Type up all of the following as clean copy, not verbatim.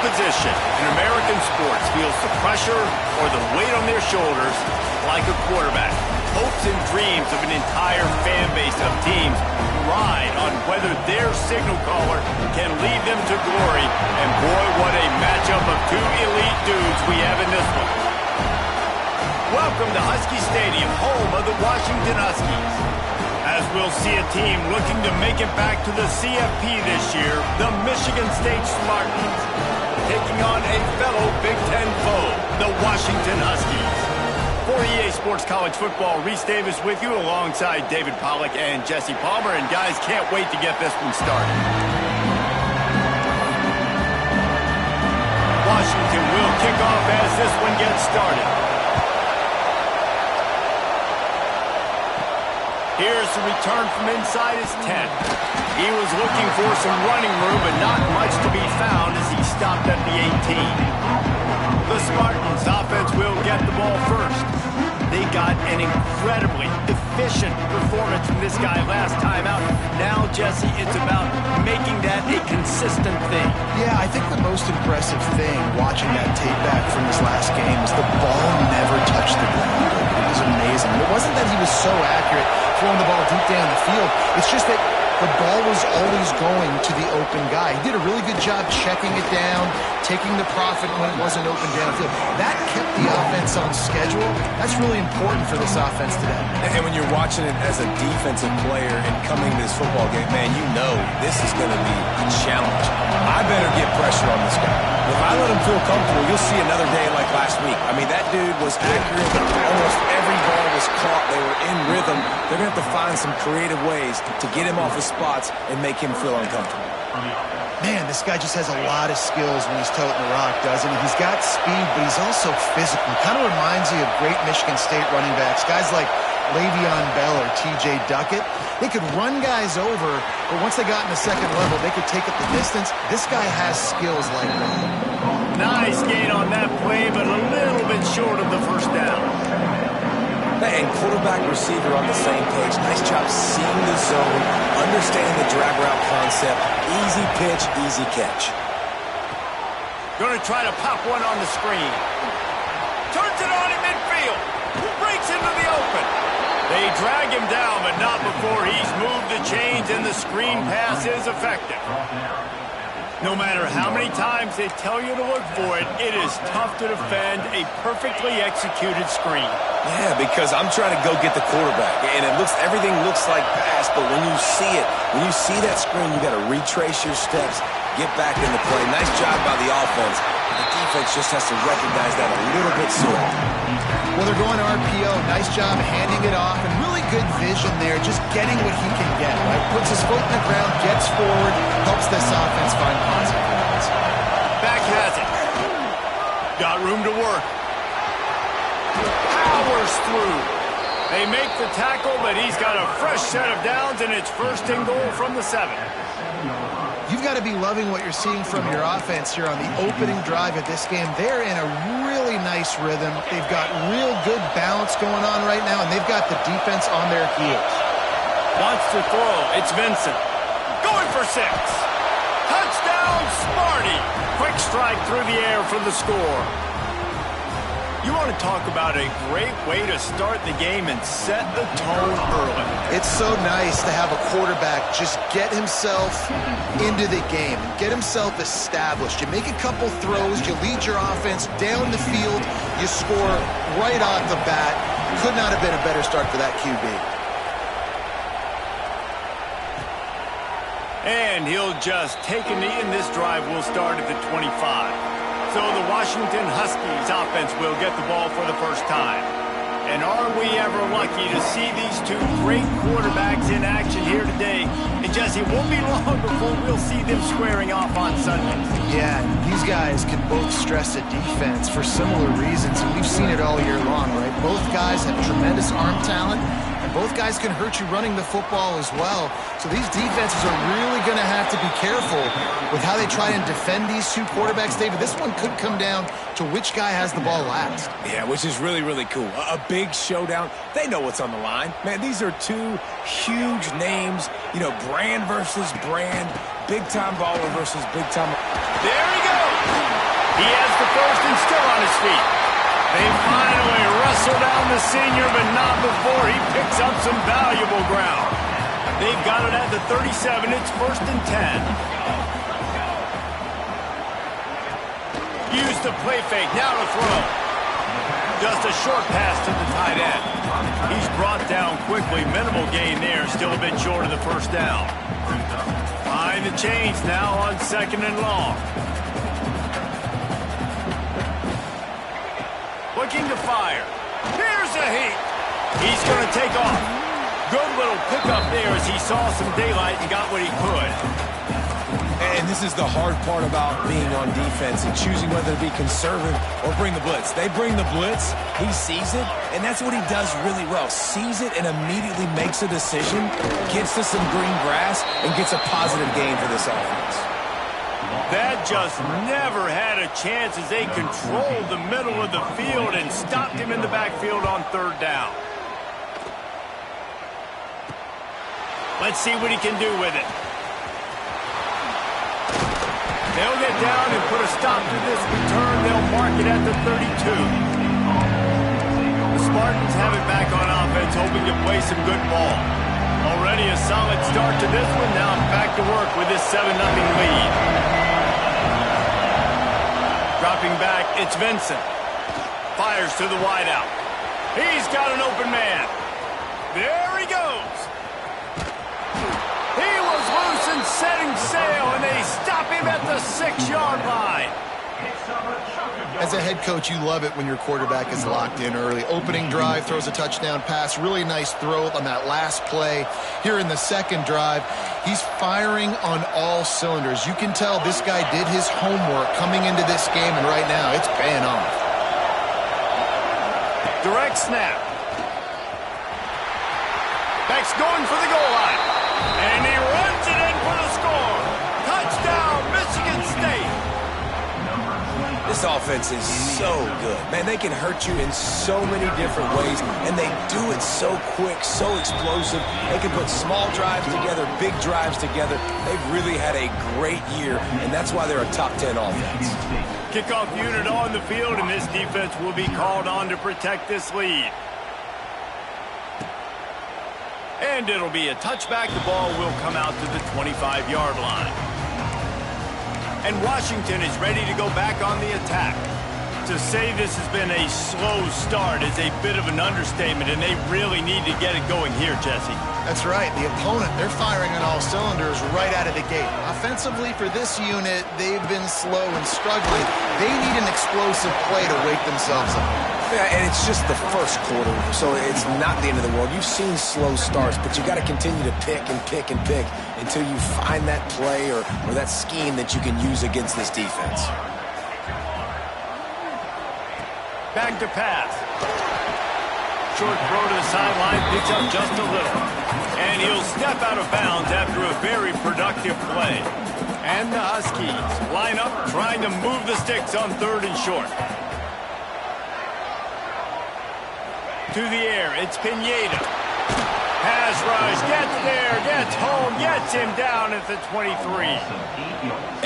position in American sports feels the pressure or the weight on their shoulders like a quarterback. Hopes and dreams of an entire fan base of teams ride on whether their signal caller can lead them to glory. And boy, what a matchup of two elite dudes we have in this one. Welcome to Husky Stadium, home of the Washington Huskies. As we'll see a team looking to make it back to the CFP this year, the Michigan State Spartans, taking on a fellow Big Ten foe, the Washington Huskies. For EA Sports College Football, Reese Davis with you alongside David Pollack and Jesse Palmer. And guys, can't wait to get this one started. Washington will kick off as this one gets started. Here's the return from inside his 10. He was looking for some running room, but not much to be found as he stopped at the 18. The Spartans offense will get the ball first. They got an incredibly efficient performance from this guy last time out. Now, Jesse, it's about making that a consistent thing. Yeah, I think the most impressive thing watching that tape back from this last game is the ball never touched the ground. It was amazing. It wasn't that he was so accurate throwing the ball deep down the field. It's just that the ball was always going to the open guy. He did a really good job checking it down, taking the profit when it wasn't open downfield. That kept the offense on schedule. That's really important for this offense today. And when you're watching it as a defensive player and coming to this football game, man, you know this is going to be a challenge. I better get pressure on this guy. If I let him feel comfortable, you'll see another day like last week. I mean, that dude was accurate. Almost every ball was caught. They were in rhythm. They're going to have to find some creative ways to get him off his spots and make him feel uncomfortable. Man, this guy just has a lot of skills when he's toting the rock, doesn't he? He's got speed, but he's also physical. Kind of reminds you of great Michigan State running backs. Guys like Le'Veon Bell or T.J. Duckett. They could run guys over, but once they got in the second level, they could take up the distance. This guy has skills like that. Nice gain on that play, but a little bit short of the first down. And quarterback receiver on the same page. Nice job seeing the zone, understanding the drag route concept. Easy pitch, easy catch. Going to try to pop one on the screen. Turns it on in midfield. Breaks into the open. They drag him down, but not before he's moved the chains, and the screen pass is effective. No matter how many times they tell you to look for it, it is tough to defend a perfectly executed screen. Yeah, because I'm trying to go get the quarterback, and everything looks like pass, but when you see it, when you see that screen, you got to retrace your steps, get back into play. Nice job by the offense. The defense just has to recognize that a little bit sooner. Well, they're going RPO. Nice job handing it off, and really good vision there, just getting what he can get, right? Puts his foot in the ground, gets forward, helps this offense find positive points. Back has it. Got room to work. Powers through. They make the tackle, but he's got a fresh set of downs, and it's first and goal from the 7. You've got to be loving what you're seeing from your offense here on the opening drive of this game. They're in a really nice rhythm. They've got real good balance going on right now, and they've got the defense on their heels. Wants to throw. It's Vincent. Going for 6. Touchdown, Sparty. Quick strike through the air for the score. You want to talk about a great way to start the game and set the tone early. It's so nice to have a quarterback just get himself into the game, get himself established. You make a couple throws, you lead your offense down the field, you score right off the bat. Could not have been a better start for that QB. And he'll just take a knee, and this drive will start at the 25. So the Washington Huskies offense will get the ball for the first time. And are we ever lucky to see these two great quarterbacks in action here today? And Jesse, it won't be long before we'll see them squaring off on Sundays. Yeah, these guys can both stress a defense for similar reasons, and we've seen it all year long, right? Both guys have tremendous arm talent, and both guys can hurt you running the football as well. So these defenses are really going to have to be careful with how they try and defend these two quarterbacks. David, this one could come down to which guy has the ball last. Yeah, which is really, really cool. A big showdown. They know what's on the line. Man, these are two huge names. You know, brand versus brand. Big-time baller versus big-time. There he goes. He has the first and still on his feet. They finally wrestle down the senior, but not before he picks up some valuable ground. They've got it at the 37. It's 1st and 10. Use the play fake. Now to throw. Just a short pass to the tight end. He's brought down quickly. Minimal gain there. Still a bit short of the first down. Behind the chains now on 2nd and long. Looking to fire. Here's a heat. He's going to take off. Good little pickup there as he saw some daylight and got what he could. And this is the hard part about being on defense and choosing whether to be conservative or bring the blitz. They bring the blitz, he sees it, and that's what he does really well. Sees it and immediately makes a decision, gets to some green grass, and gets a positive gain for this offense. That just never had a chance as they controlled the middle of the field and stopped him in the backfield on 3rd down. Let's see what he can do with it. They'll get down and put a stop to this return. They'll mark it at the 32. The Spartans have it back on offense, hoping to play some good ball. Already a solid start to this one. Now back to work with this 7-0 lead. Dropping back, it's Vincent. Fires to the wideout. He's got an open man. There he goes. He was loose and setting sail, and they stop him at the 6-yard line. As a head coach, you love it when your quarterback is locked in early. Opening drive, throws a touchdown pass. Really nice throw on that last play. Here in the 2nd drive, he's firing on all cylinders. You can tell this guy did his homework coming into this game, and right now it's paying off. Direct snap. Beck's going for the goal line. And he runs it in for the score. Touchdown, Michigan State. This offense is so good. Man, they can hurt you in so many different ways, and they do it so quick, so explosive. They can put small drives together, big drives together. They've really had a great year, and that's why they're a top 10 offense. Kickoff unit on the field, and this defense will be called on to protect this lead. And it'll be a touchback. The ball will come out to the 25-yard line. And Washington is ready to go back on the attack. To say this has been a slow start is a bit of an understatement, and they really need to get it going here, Jesse. That's right. The opponent, they're firing on all cylinders right out of the gate. Offensively, for this unit, they've been slow and struggling. They need an explosive play to wake themselves up. Yeah, and it's just the first quarter, so it's not the end of the world. You've seen slow starts, but you got to continue to pick and pick and pick until you find that play or that scheme that you can use against this defense. Back to pass. Short throw to the sideline, picks up just a little. And he'll step out of bounds after a very productive play. And the Huskies line up trying to move the sticks on 3rd and short. To the air, it's Pineda. Pass rush, gets there, gets home, gets him down at the 23.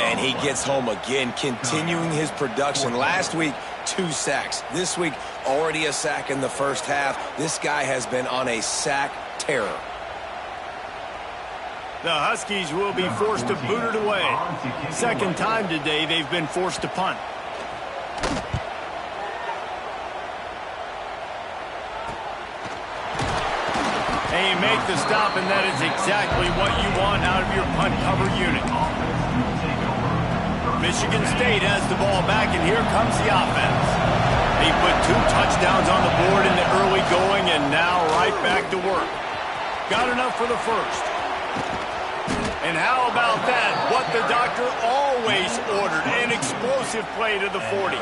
And he gets home again, continuing his production. Last week, 2 sacks. This week, already a sack in the first half. This guy has been on a sack terror. The Huskies will be forced to boot it away. 2nd time today they've been forced to punt. And you make the stop, and that is exactly what you want out of your punt cover unit. Michigan State has the ball back, and here comes the offense. They put 2 touchdowns on the board in the early going, and now right back to work. Got enough for the first. And how about that? What the doctor always ordered, an explosive play to the 40.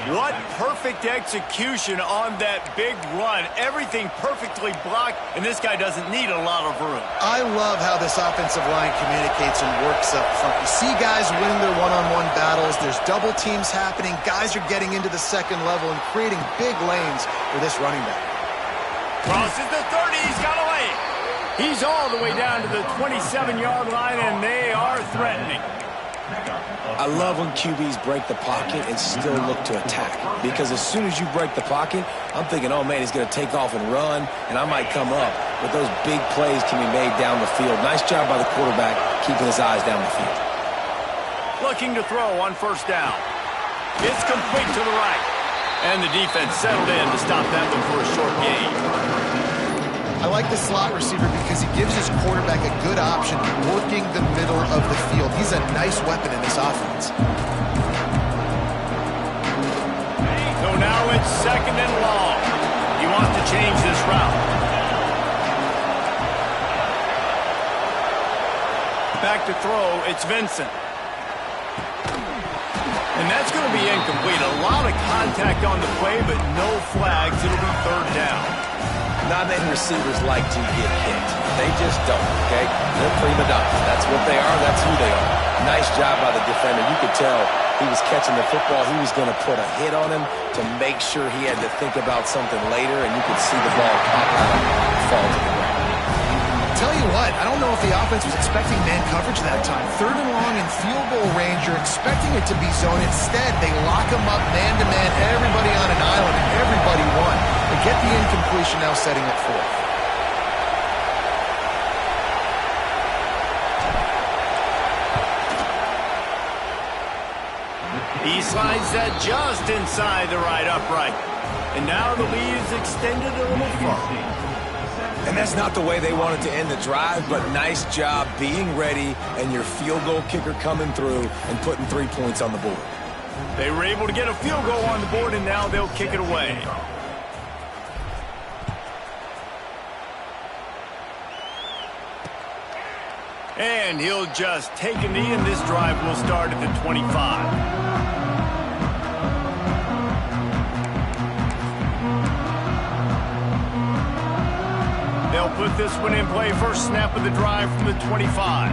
What perfect execution on that big run. Everything perfectly blocked, and this guy doesn't need a lot of room. I love how this offensive line communicates and works up front. You see guys winning their one-on-one battles. There's double teams happening. Guys are getting into the 2nd level and creating big lanes for this running back. Crosses the 30. He's got away. He's all the way down to the 27-yard line, and they are threatening. I love when QBs break the pocket and still look to attack. Because as soon as you break the pocket, I'm thinking, oh, man, he's going to take off and run, and I might come up. But those big plays can be made down the field. Nice job by the quarterback keeping his eyes down the field. Looking to throw on first down. It's complete to the right. And the defense settled in to stop that one for a short gain. I like the slot receiver because he gives his quarterback a good option working the middle of the field. He's a nice weapon in this offense. So now it's second and long. He wants to change this route. Back to throw, it's Vincent. And that's going to be incomplete. A lot of contact on the play, but no flags. It'll be third down. Not many receivers like to get hit. They just don't, okay? They're prima donnas. That's what they are. That's who they are. Nice job by the defender. You could tell he was catching the football. He was going to put a hit on him to make sure he had to think about something later, and you could see the ball pop out and fall to the ground. Tell you what, I don't know if the offense was expecting man coverage that time. Third and long in field goal range, you're expecting it to be zone. Instead, they lock him up man-to-man, everybody on an island, and everybody won. They get the incompletion, now setting it forth. He slides that just inside the right upright. And now the lead is extended a little further. And that's not the way they wanted to end the drive, but nice job being ready and your field goal kicker coming through and putting 3 points on the board. They were able to get a field goal on the board, and now they'll kick it away. And he'll just take a knee, and this drive will start at the 25. They'll put this one in play. First snap of the drive from the 25.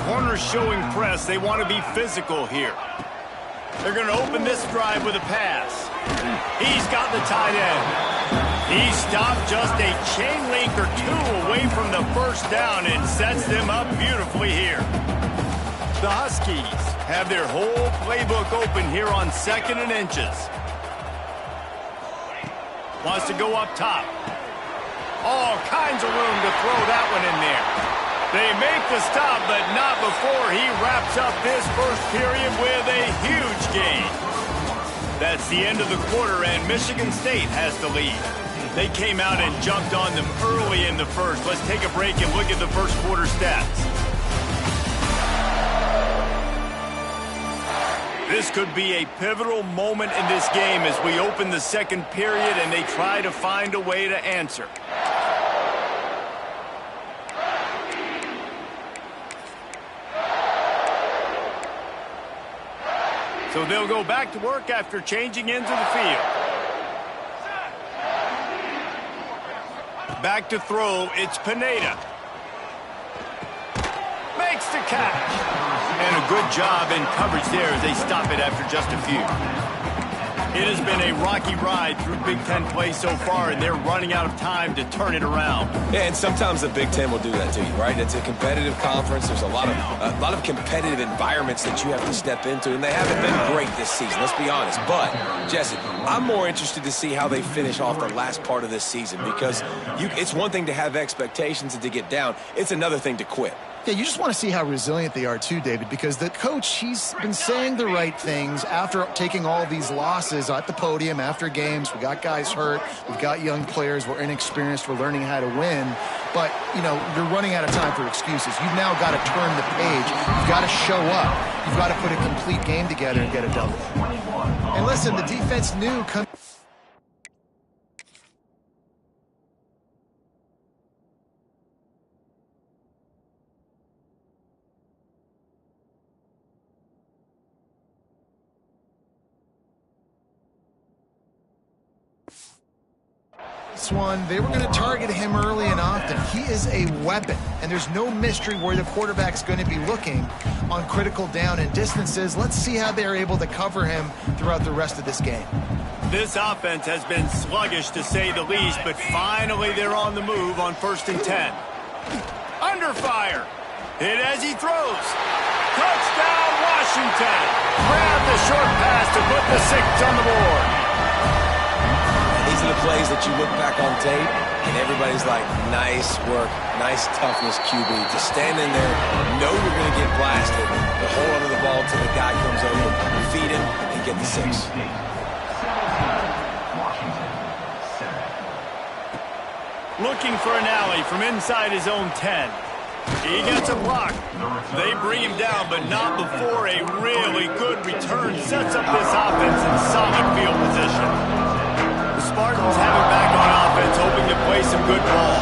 Corners showing press. They want to be physical here. They're going to open this drive with a pass. He's got the tight end. He stopped just a chain link or two away from the first down and sets them up beautifully here. The Huskies have their whole playbook open here on 2nd and inches. Wants to go up top. All kinds of room to throw that one in there. They make the stop, but not before he wraps up this first period with a huge gain. That's the end of the quarter, and Michigan State has the lead. They came out and jumped on them early in the first. Let's take a break and look at the first quarter stats. This could be a pivotal moment in this game as we open the second period and they try to find a way to answer. So they'll go back to work after changing into the field. Back to throw, it's Pineda. Makes the catch. And a good job in coverage there as they stop it after just a few. It has been a rocky ride through Big Ten play so far, and they're running out of time to turn it around. Yeah, and sometimes the Big Ten will do that to you, right? It's a competitive conference. There's a lot of competitive environments that you have to step into, and they haven't been great this season, let's be honest. But, Jesse, I'm more interested to see how they finish off the last part of this season because it's one thing to have expectations and to get down. It's another thing to quit. Yeah, you just want to see how resilient they are too, David, because the coach, he's been saying the right things after taking all these losses at the podium, after games. We got guys hurt. We've got young players. We're inexperienced. We're learning how to win. But, you know, you're running out of time for excuses. You've now got to turn the page. You've got to show up. You've got to put a complete game together and get a double. And listen, the defense knew one, they were going to target him early and often. He is a weapon, and there's no mystery where the quarterback's going to be looking on critical down and distances. Let's see how they're able to cover him throughout the rest of this game. This offense has been sluggish to say the least, but finally they're on the move on 1st and 10. Under fire. Hit as he throws. Touchdown, Washington. Grab the short pass to put the 6 on the board. These are the plays that you look back on tape, and everybody's like, nice work, nice toughness, QB. To stand in there, know you're going to get blasted, but hold onto the ball until the guy comes over, feed him, and get the 6. Looking for an alley from inside his own 10. He gets a block. They bring him down, but not before a really good return sets up this offense in solid field position. The Spartans have it back on offense, hoping to play some good ball.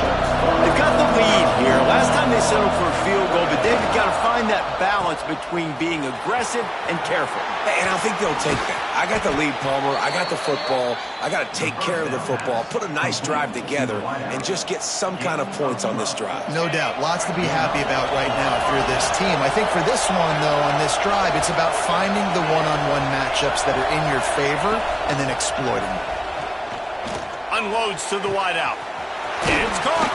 They've got the lead here. Last time they settled for a field goal, but they've got to find that balance between being aggressive and careful. And I think they'll take that. I got the lead, Palmer. I got the football. I got to take care of the football, put a nice drive together, and just get some kind of points on this drive. No doubt. Lots to be happy about right now for this team. I think for this one, though, on this drive, it's about finding the one-on-one matchups that are in your favor and then exploiting them. Unloads to the wideout. It's caught.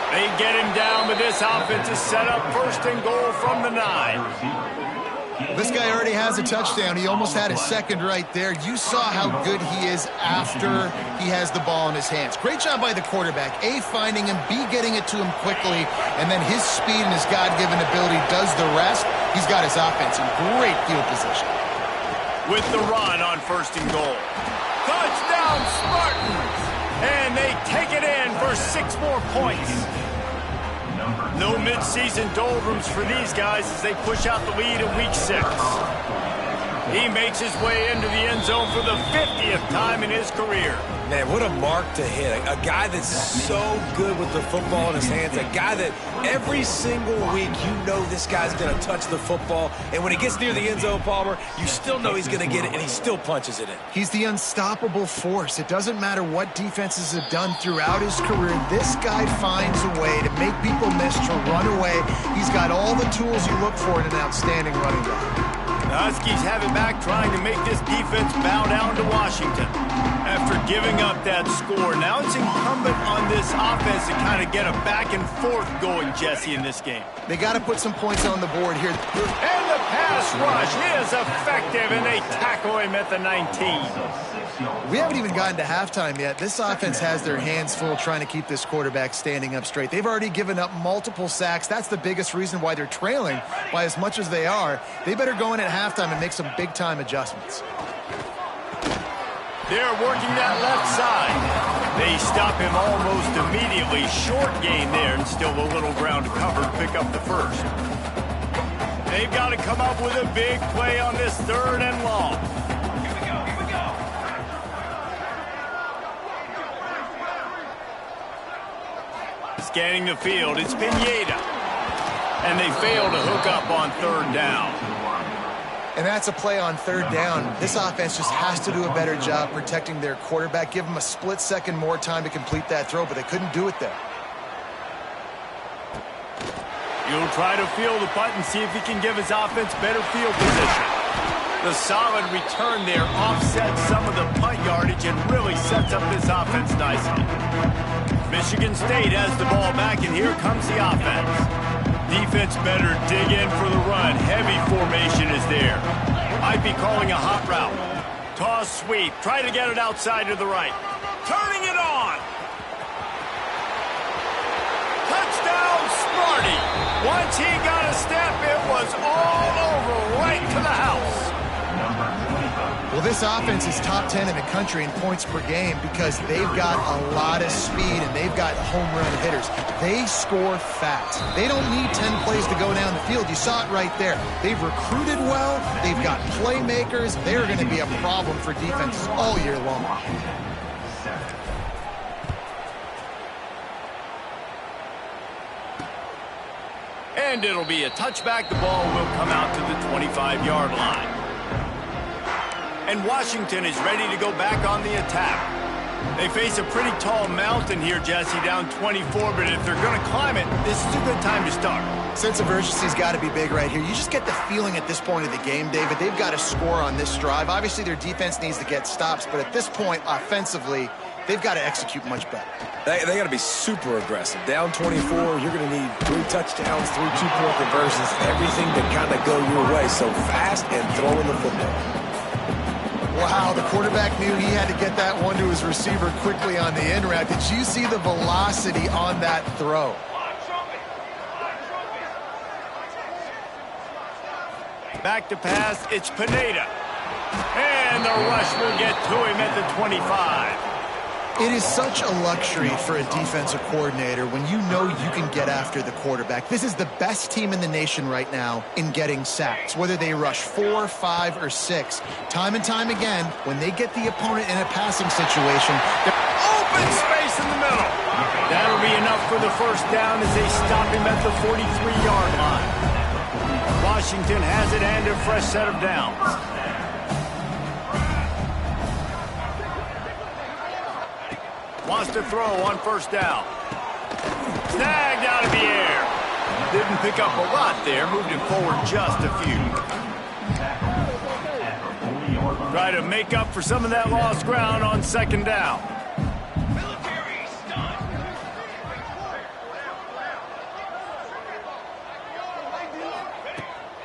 They get him down, but this offense is set up 1st and goal from the 9. This guy already has a touchdown. He almost had a second right there. You saw how good he is after he has the ball in his hands. Great job by the quarterback. A, finding him, B, getting it to him quickly, and then his speed and his God-given ability does the rest. He's got his offense in great field position. With the run on 1st and goal. Touchdown, Spartans! And they take it in for 6 more points. No mid-season doldrums for these guys as they push out the lead in Week 6. He makes his way into the end zone for the 50th time in his career. Man, what a mark to hit. A guy that's so good with the football in his hands. A guy that every single week you know this guy's going to touch the football. And when he gets near the end zone, Palmer, you still know he's going to get it, and he still punches it in. He's the unstoppable force. It doesn't matter what defenses have done throughout his career. This guy finds a way to make people miss, to run away. He's got all the tools you look for in an outstanding running back. The Huskies have it back, trying to make this defense bow down to Washington. After giving up that score, now it's incumbent on this offense to kind of get a back and forth going, Jesse, in this game. They got to put some points on the board here. And the pass rush is effective, and they tackle him at the 19. We haven't even gotten to halftime yet. This offense has their hands full trying to keep this quarterback standing up straight. They've already given up multiple sacks. That's the biggest reason why they're trailing by as much as they are. They better go in at halftime and make some big-time adjustments. They're working that left side. They stop him almost immediately. Short gain there, and still a little ground to cover to pick up the 1st. They've got to come up with a big play on this 3rd and long. Scanning the field, it's Pineda. And they fail to hook up on 3rd down. And that's a play on 3rd down. This offense just has to do a better job protecting their quarterback. Give him a split second more time to complete that throw, but they couldn't do it there. He'll try to feel the punt and see if he can give his offense better field position. The solid return there offsets some of the punt yardage and really sets up this offense nicely. Michigan State has the ball back, and here comes the offense. Defense better dig in for the run. Heavy formation is there. Might be calling a hot route. Toss sweep. Try to get it outside to the right. Turning it on. Touchdown, Sparty. Once he got a step, it was all over right to the house. Well, this offense is top 10 in the country in points per game because they've got a lot of speed and they've got home run hitters. They score fast. They don't need 10 plays to go down the field. You saw it right there. They've recruited well. They've got playmakers. They're going to be a problem for defenses all year long. And it'll be a touchback. The ball will come out to the 25-yard line. And Washington is ready to go back on the attack. They face a pretty tall mountain here, Jesse, down 24, but if they're going to climb it, this is a good time to start. Sense of urgency's got to be big right here. You just get the feeling at this point of the game, David, they've got to score on this drive. Obviously, their defense needs to get stops, but at this point, offensively, they've got to execute much better. They got to be super aggressive. Down 24, you're going to need 3 touchdowns, 3 two-point conversions, everything to kind of go your way. So fast and throwing the football. Wow, the quarterback knew he had to get that one to his receiver quickly on the in route. Did you see the velocity on that throw? Back to pass, it's Pineda. And the rush will get to him at the 25. It is such a luxury for a defensive coordinator when you know you can get after the quarterback. This is the best team in the nation right now in getting sacks, whether they rush 4, 5, or 6. Time and time again, when they get the opponent in a passing situation, open space in the middle. That'll be enough for the first down as they stop him at the 43-yard line. Washington has it and a fresh set of downs. Wants to throw on first down. Snagged out of the air. Didn't pick up a lot there. Moved it forward just a few. Try to make up for some of that lost ground on second down.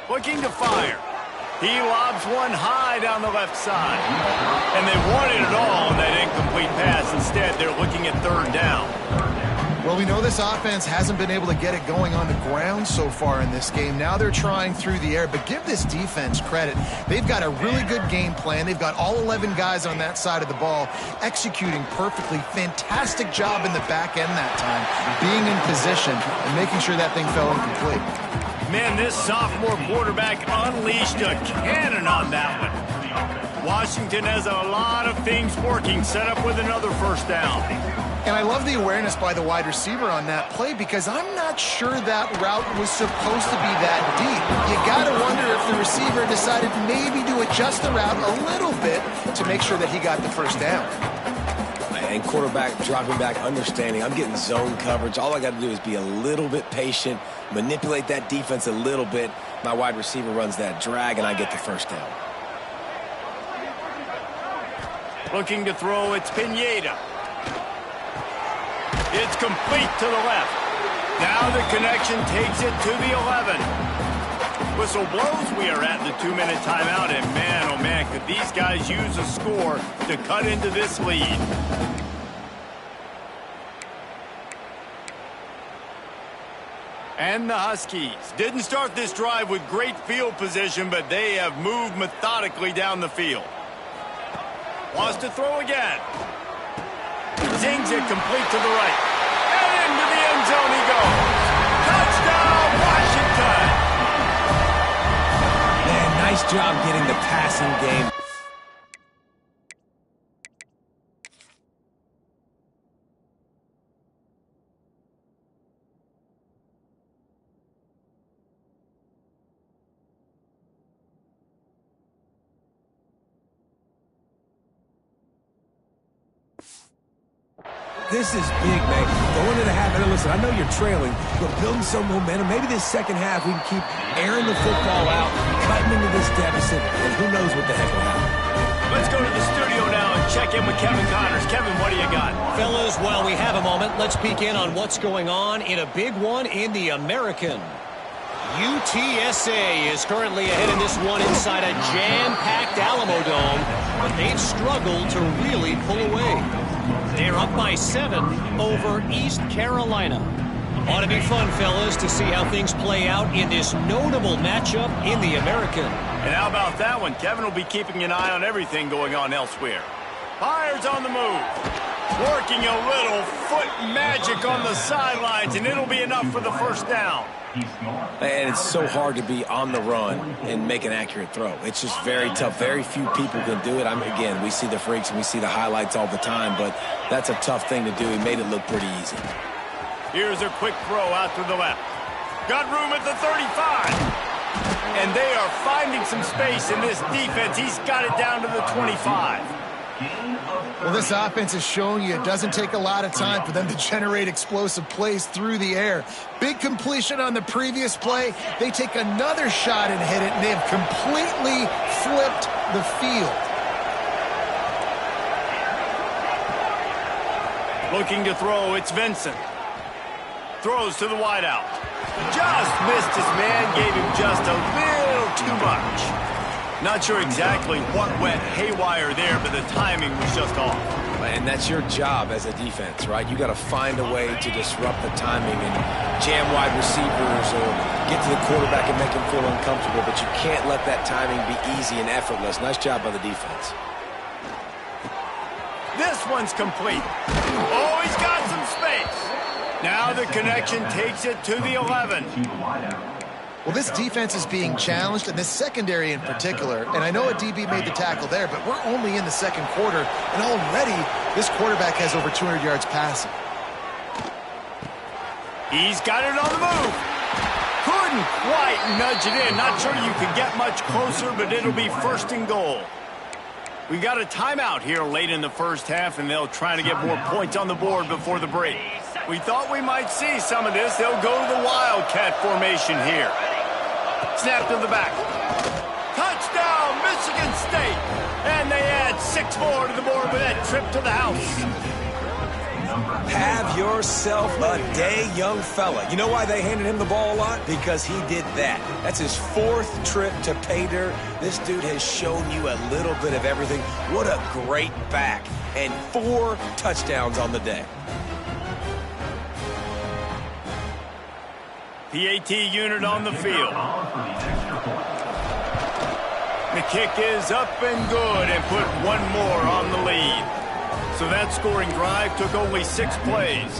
Looking to fire. He lobs one high down the left side. And they wanted it all on that incomplete pass. Instead, they're looking at third down. Well, we know this offense hasn't been able to get it going on the ground so far in this game. Now they're trying through the air, but give this defense credit. They've got a really good game plan. They've got all 11 guys on that side of the ball executing perfectly. Fantastic job in the back end that time, being in position and making sure that thing fell incomplete. Man, this sophomore quarterback unleashed a cannon on that one. Washington has a lot of things working, set up with another first down. And I love the awareness by the wide receiver on that play because I'm not sure that route was supposed to be that deep. You got to wonder if the receiver decided maybe to adjust the route a little bit to make sure that he got the first down. And quarterback dropping back, understanding I'm getting zone coverage. All I got to do is be a little bit patient, manipulate that defense a little bit. My wide receiver runs that drag, and I get the first down. Looking to throw, it's Pineda. It's complete to the left. Now the connection takes it to the 11. Whistle blows, we are at the 2-minute timeout, and man, oh man, could these guys use a score to cut into this lead. And the Huskies didn't start this drive with great field position, but they have moved methodically down the field. Wants to throw again. Zings it complete to the right. And into the end zone he goes. Touchdown, Washington! Man, nice job getting the passing game. This is big, man. Going to the half, and listen, I know you're trailing, but building some momentum. Maybe this second half we can keep airing the football out, cutting into this deficit, and who knows what the heck will happen. Let's go to the studio now and check in with Kevin Connors. Kevin, what do you got? Fellas, while we have a moment, let's peek in on what's going on in a big one in the American. UTSA is currently ahead in this one inside a jam-packed Alamo Dome, but they've struggled to really pull away. They're up by 7 over East Carolina. Ought to be fun, fellas, to see how things play out in this notable matchup in the American. And how about that one? Kevin will be keeping an eye on everything going on elsewhere. Fires on the move. Working a little foot magic on the sidelines, and it'll be enough for the first down. And it's so hard to be on the run and make an accurate throw. It's just very tough. Very few people can do it. Again, we see the freaks and we see the highlights all the time, but that's a tough thing to do. He made it look pretty easy. Here's a quick throw out to the left. Got room at the 35. And they are finding some space in this defense. He's got it down to the 25. Well, this offense is showing you it doesn't take a lot of time for them to generate explosive plays through the air. Big completion on the previous play. They take another shot and hit it, and they have completely flipped the field. Looking to throw, it's Vincent. Throws to the wideout. Just missed his man, gave him just a little too much. Not sure exactly what went haywire there, but the timing was just off. And that's your job as a defense, right? You got to find a way to disrupt the timing and jam wide receivers or get to the quarterback and make him feel uncomfortable, but you can't let that timing be easy and effortless. Nice job by the defense. This one's complete. Oh, he's got some space. Now the connection takes it to the 11. Well, this defense is being challenged, and this secondary in particular. And I know a DB made the tackle there, but we're only in the second quarter, and already this quarterback has over 200 yards passing. He's got it on the move. Couldn't quite nudge it in. Not sure you could get much closer, but it'll be first and goal. We got a timeout here late in the first half, and they'll try to get more points on the board before the break. We thought we might see some of this. They'll go to the Wildcat formation here. Snap to the back. Touchdown, Michigan State. And they add 6 more to the board with that trip to the house. Have yourself a day, young fella. You know why they handed him the ball a lot? Because he did that. That's his 4th trip to pay dirt. This dude has shown you a little bit of everything. What a great back. And 4 touchdowns on the day. PAT unit on the field. The kick is up and good and put 1 more on the lead. So that scoring drive took only 6 plays.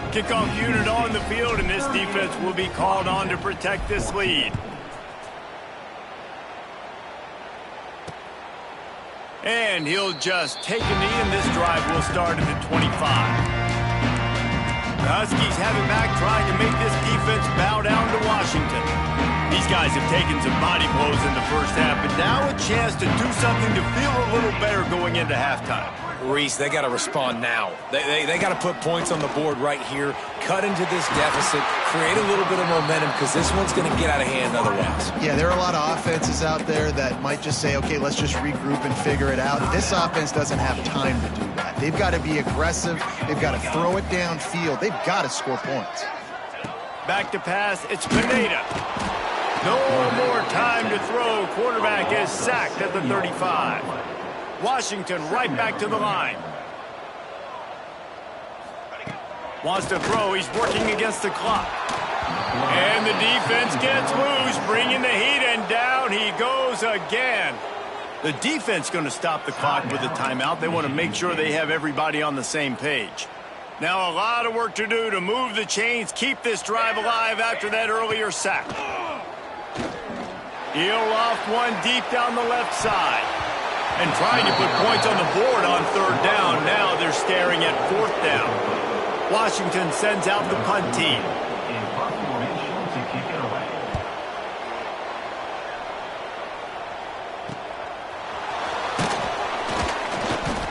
Kickoff unit on the field, and this defense will be called on to protect this lead. And he'll just take a knee, and this drive will start at the 25. The Huskies have it back, trying to make this defense bow down to Washington. These guys have taken some body blows in the first half, but now a chance to do something to feel a little better going into halftime. Reese, they got to respond now. They got to put points on the board right here, cut into this deficit, create a little bit of momentum, because this one's going to get out of hand otherwise. Yeah, there are a lot of offenses out there that might just say, okay, let's just regroup and figure it out. This offense doesn't have time to do that. They've got to be aggressive. They've got to throw it downfield. They've got to score points. Back to pass, it's Pineda. No more time to throw. Quarterback is sacked at the 35. Washington right back to the line. Wants to throw. He's working against the clock. And the defense gets loose, bringing the heat, and down he goes again. The defense going to stop the clock with a timeout. They want to make sure they have everybody on the same page. Now a lot of work to do to move the chains, keep this drive alive after that earlier sack. He'll loft one deep down the left side. And trying to put points on the board on 3rd down. Now they're staring at 4th down. Washington sends out the punt team.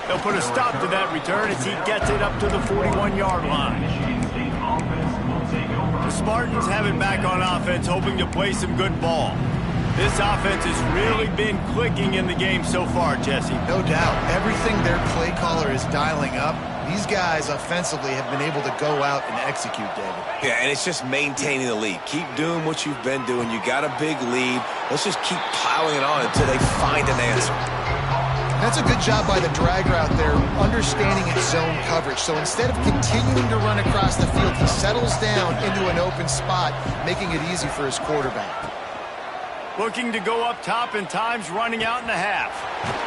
They'll put a stop to that return as he gets it up to the 41-yard line. The Spartans have it back on offense, hoping to play some good ball. This offense has really been clicking in the game so far, Jesse. No doubt. Everything their play caller is dialing up, these guys offensively have been able to go out and execute, David. Yeah, and it's just maintaining the lead. Keep doing what you've been doing. You got a big lead. Let's just keep piling it on until they find an answer. That's a good job by the drag route there, understanding its zone coverage. So instead of continuing to run across the field, he settles down into an open spot, making it easy for his quarterback. Looking to go up top, and time's running out in the half.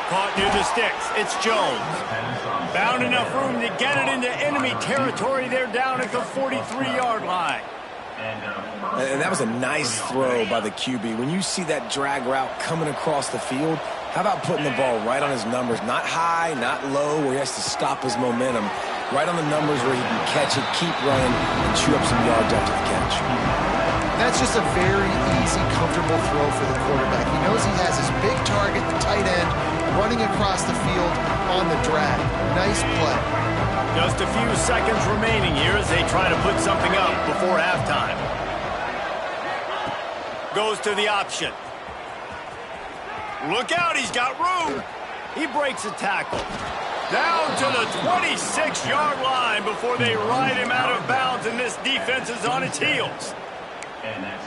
Caught near the sticks. It's Jones. Found enough room to get it into enemy territory. They're down at the 43-yard line. And that was a nice throw by the QB. When you see that drag route coming across the field, how about putting the ball right on his numbers? Not high, not low, where he has to stop his momentum. Right on the numbers where he can catch it, keep running, and chew up some yards after the catch. That's just a very easy, comfortable throw for the quarterback. He knows he has his big target, the tight end, running across the field on the drag. Nice play. Just a few seconds remaining here as they try to put something up before halftime. Goes to the option. Look out, he's got room. He breaks a tackle. Down to the 26-yard line before they ride him out of bounds, and this defense is on its heels.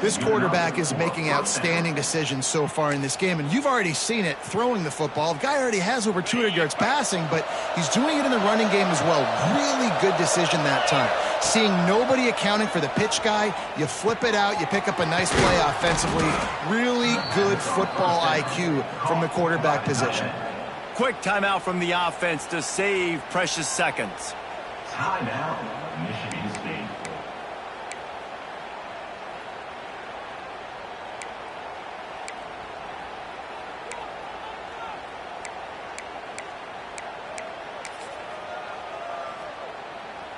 This quarterback is making outstanding decisions so far in this game, and you've already seen it throwing the football. The guy already has over 200 yards passing, but he's doing it in the running game as well. Really good decision that time. Seeing nobody accounting for the pitch guy, you flip it out, you pick up a nice play offensively. Really good football IQ from the quarterback position. Quick timeout from the offense to save precious seconds. Timeout, Michigan State.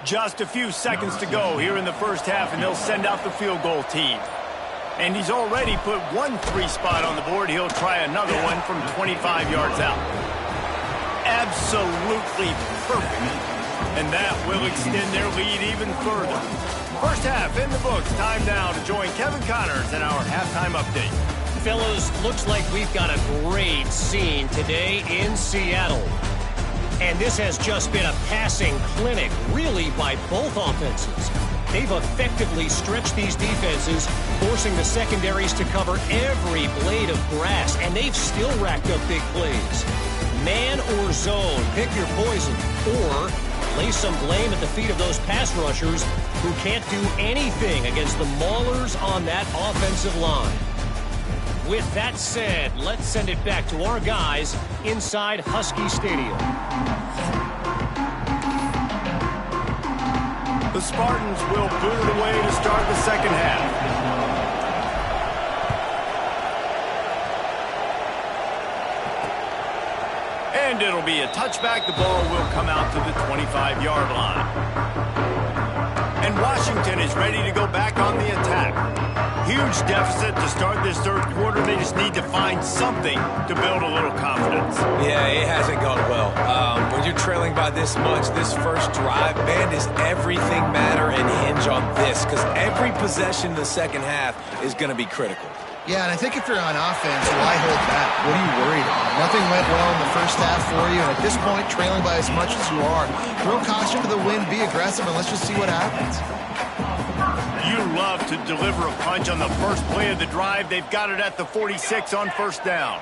Just a few seconds to go here in the first half, and they'll send out the field goal team. And he's already put one 3 spot on the board. He'll try another one from 25 yards out. Absolutely perfect. And that will extend their lead even further. First half in the books. Time now to join Kevin Connors in our halftime update. Fellas, looks like we've got a great scene today in Seattle. And this has just been a passing clinic, really, by both offenses. They've effectively stretched these defenses, forcing the secondaries to cover every blade of grass, and they've still racked up big plays. Man or zone, pick your poison, or lay some blame at the feet of those pass rushers who can't do anything against the maulers on that offensive line. With that said, let's send it back to our guys inside Husky Stadium. The Spartans will boot it away to start the second half. And it'll be a touchback. The ball will come out to the 25-yard line. And Washington is ready to go back on the attack. Huge deficit to start this third quarter. They just need to find something to build a little confidence. Yeah, it hasn't gone well. When you're trailing by this much, this first drive, man, does everything matter and hinge on this? Because every possession in the second half is going to be critical. Yeah, and I think if you're on offense, why hold back? What are you worried about? Nothing went well in the first half for you, and at this point, trailing by as much as you are, throw caution to the wind, be aggressive, and let's just see what happens. You love to deliver a punch on the first play of the drive. They've got it at the 46 on first down.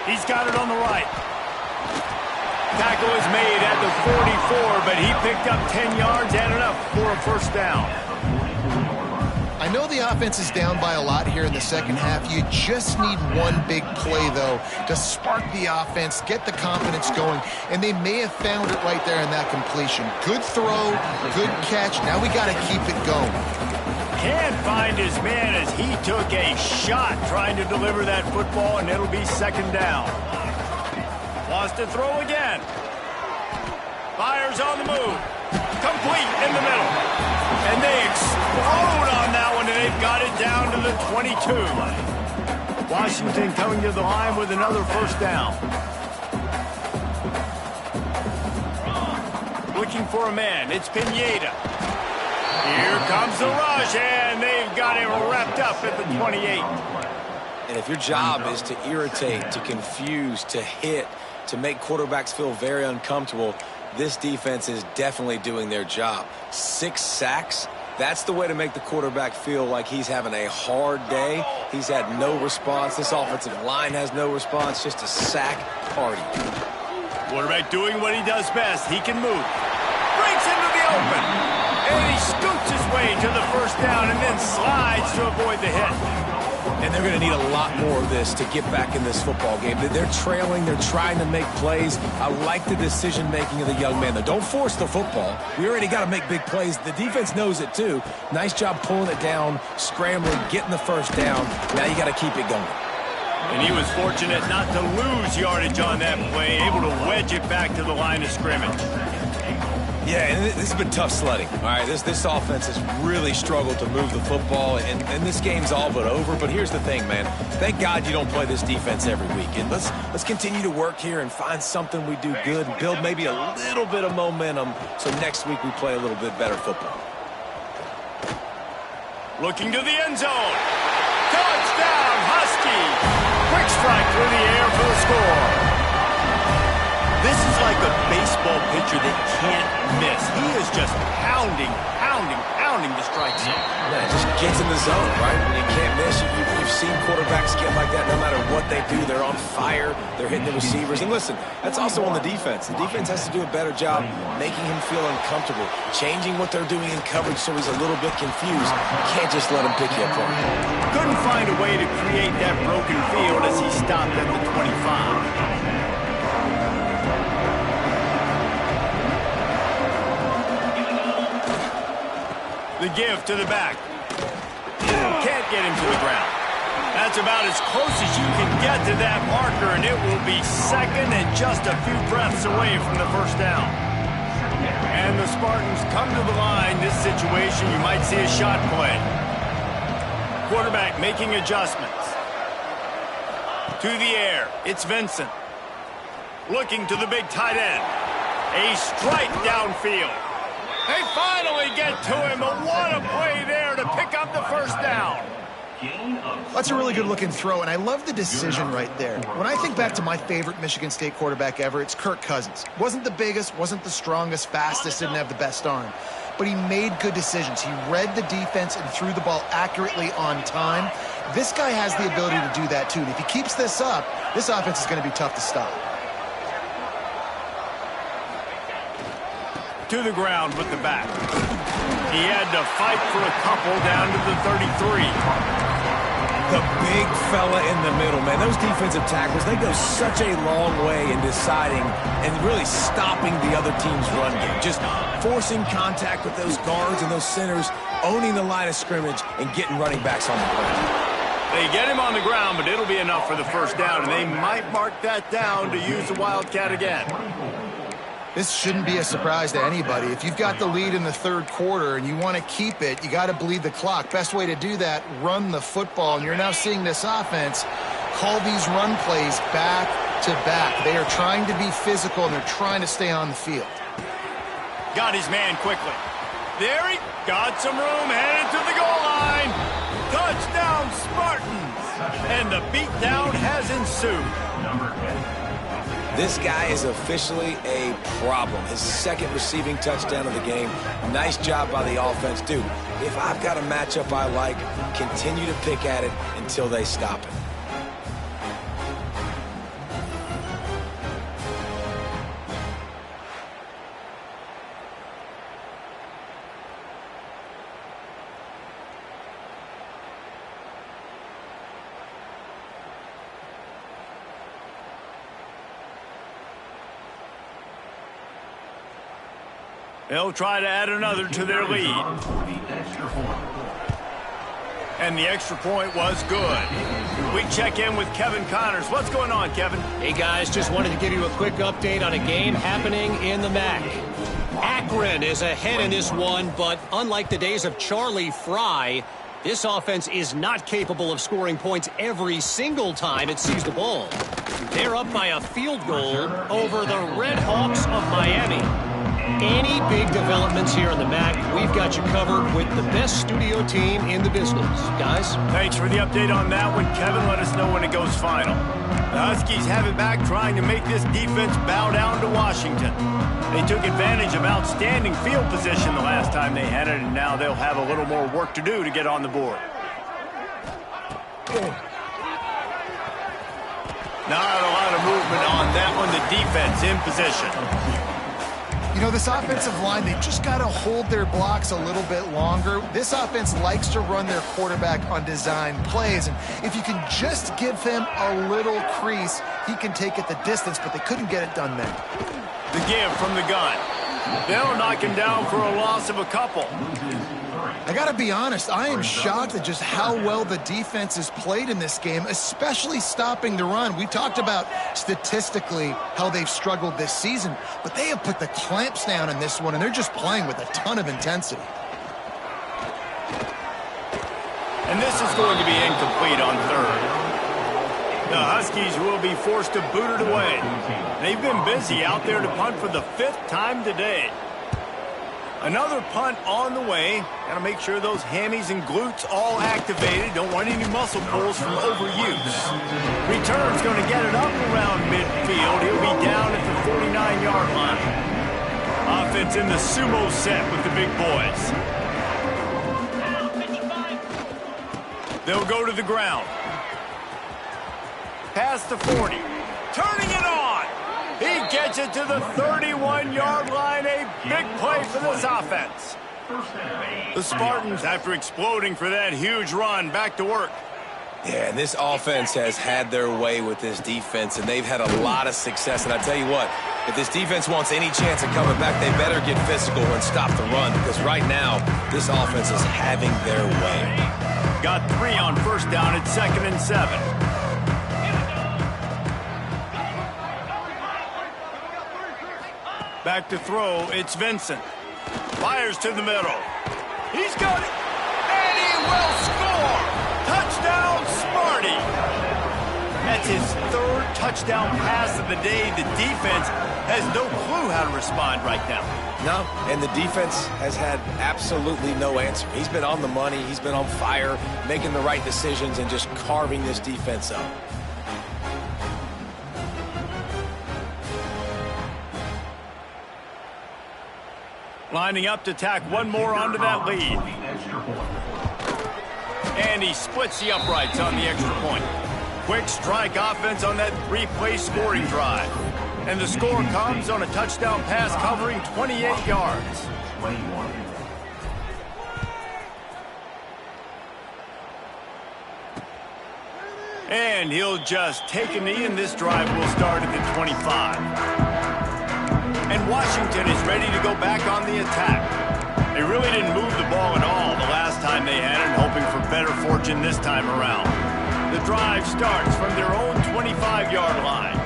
He's got it on the right. Tackle is made at the 44, but he picked up 10 yards and enough for a first down. I know the offense is down by a lot here in the second half. You just need one big play, though, to spark the offense, get the confidence going, and they may have found it right there in that completion. Good throw, good catch. Now we got to keep it going. Can't find his man as he took a shot trying to deliver that football, and it'll be second down. Wants to throw again. Fires on the move. Complete in the middle. And they explode on that one, and they've got it down to the 22. Washington coming to the line with another first down. Looking for a man. It's Pineda. Here comes the rush, and they've got him wrapped up at the 28. And if your job is to irritate, to confuse, to hit, to make quarterbacks feel very uncomfortable, this defense is definitely doing their job. 6 sacks, that's the way to make the quarterback feel like he's having a hard day. He's had no response. This offensive line has no response, just a sack party. Quarterback doing what he does best. He can move. Breaks into the open. And he scoots his way to the first down and then slides to avoid the hit. And they're going to need a lot more of this to get back in this football game. They're trailing. They're trying to make plays. I like the decision-making of the young man. Don't force the football. We already got to make big plays. The defense knows it, too. Nice job pulling it down, scrambling, getting the first down. Now you got to keep it going. And he was fortunate not to lose yardage on that play, able to wedge it back to the line of scrimmage. Yeah, and this has been tough sledding. All right, this offense has really struggled to move the football, and this game's all but over. But here's the thing, man. Thank God you don't play this defense every week. And let's continue to work here and find something we do good, build maybe a little bit of momentum so next week we play a little bit better football. Looking to the end zone. Touchdown, Husky. Quick strike through the air for the score. This is like a baseball pitcher that can't miss. He is just pounding the strike zone. Yeah, it just gets in the zone, right? When you can't miss, you've seen quarterbacks get like that no matter what they do. They're on fire. They're hitting the receivers. And listen, that's also on the defense. The defense has to do a better job making him feel uncomfortable, changing what they're doing in coverage so he's a little bit confused. You can't just let him pick you apart. Couldn't find a way to create that broken field as he stopped at the 25. The give to the back. Can't get him to the ground. That's about as close as you can get to that marker, and it will be second and just a few breaths away from the first down. And the Spartans come to the line. This situation, you might see a shot play. Quarterback making adjustments. To the air, it's Vincent. Looking to the big tight end. A strike downfield. They finally get to him, but what a play there to pick up the first down. That's a really good-looking throw, and I love the decision right there. When I think back to my favorite Michigan State quarterback ever, it's Kirk Cousins. Wasn't the biggest, wasn't the strongest, fastest, didn't have the best arm. But he made good decisions. He read the defense and threw the ball accurately on time. This guy has the ability to do that, too. And if he keeps this up, this offense is going to be tough to stop. To the ground with the back. He had to fight for a couple down to the 33. The big fella in the middle, man. Those defensive tackles, they go such a long way in deciding and really stopping the other team's run game. Just forcing contact with those guards and those centers, owning the line of scrimmage, and getting running backs on the ground. They get him on the ground, but it'll be enough for the first down, and they might mark that down to use the Wildcat again. This shouldn't be a surprise to anybody. If you've got the lead in the third quarter and you want to keep it, you got to bleed the clock. Best way to do that, run the football. And you're now seeing this offense call these run plays back to back. They are trying to be physical, and they're trying to stay on the field. Got his man quickly. There he got some room, headed to the goal line. Touchdown, Spartans. And the beatdown has ensued. This guy is officially a problem. His second receiving touchdown of the game. Nice job by the offense. Dude, if I've got a matchup I like, continue to pick at it until they stop it. They'll try to add another to their lead. And the extra point was good. We check in with Kevin Connors. What's going on, Kevin? Hey, guys, just wanted to give you a quick update on a game happening in the MAC. Akron is ahead in this one, but unlike the days of Charlie Fry, this offense is not capable of scoring points every single time it sees the ball. They're up by a field goal over the Red Hawks of Miami. Any big developments here in the MAC, we've got you covered with the best studio team in the business. Guys? Thanks for the update on that one, Kevin. Let us know when it goes final. The Huskies have it back, trying to make this defense bow down to Washington. They took advantage of outstanding field position the last time they had it, and now they'll have a little more work to do to get on the board. Not a lot of movement on that one. The defense in position. You know, this offensive line, they've just got to hold their blocks a little bit longer. This offense likes to run their quarterback on design plays, and if you can just give him a little crease, he can take it the distance, but they couldn't get it done then. The give from the gun. They'll knock him down for a loss of a couple. I got to be honest, I am shocked at just how well the defense has played in this game, especially stopping the run. We talked about statistically how they've struggled this season, but they have put the clamps down in this one, and they're just playing with a ton of intensity. And this is going to be incomplete on third. The Huskies will be forced to boot it away. They've been busy out there to punt for the 5th time today. Another punt on the way. Got to make sure those hammies and glutes all activated. Don't want any muscle pulls from overuse. Return's going to get it up around midfield. He'll be down at the 49-yard line. Offense in the sumo set with the big boys. They'll go to the ground. Past the 40. Turning it on. He gets it to the 31-yard line. A big play for this offense. The Spartans, after exploding for that huge run, back to work. Yeah, and this offense has had their way with this defense, and they've had a lot of success. And I tell you what, if this defense wants any chance of coming back, they better get physical and stop the run, because right now, this offense is having their way. Got 3 on first down at 2nd and 7. Back to throw, it's Vincent. Fires to the middle. He's got it, and he will score! Touchdown, Sparty! That's his 3rd touchdown pass of the day. The defense has no clue how to respond right now. No, and the defense has had absolutely no answer. He's been on the money, he's been on fire, making the right decisions, and just carving this defense up. Lining up to tack one more onto that lead. And he splits the uprights on the extra point. Quick strike offense on that 3-play scoring drive. And the score comes on a touchdown pass covering 28 yards. And he'll just take a knee, and this drive will start at the 25. And Washington is ready to go back on the attack. They really didn't move the ball at all the last time they had it, hoping for better fortune this time around. The drive starts from their own 25-yard line.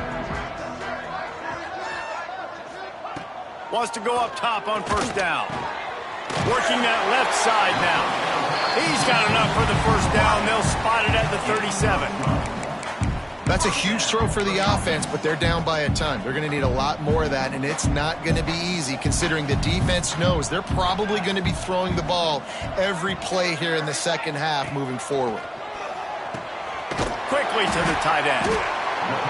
Wants to go up top on first down. Working that left side now. He's got enough for the first down. They'll spot it at the 37. That's a huge throw for the offense, but they're down by a ton. They're going to need a lot more of that, and it's not going to be easy considering the defense knows they're probably going to be throwing the ball every play here in the second half moving forward. Quickly to the tight end.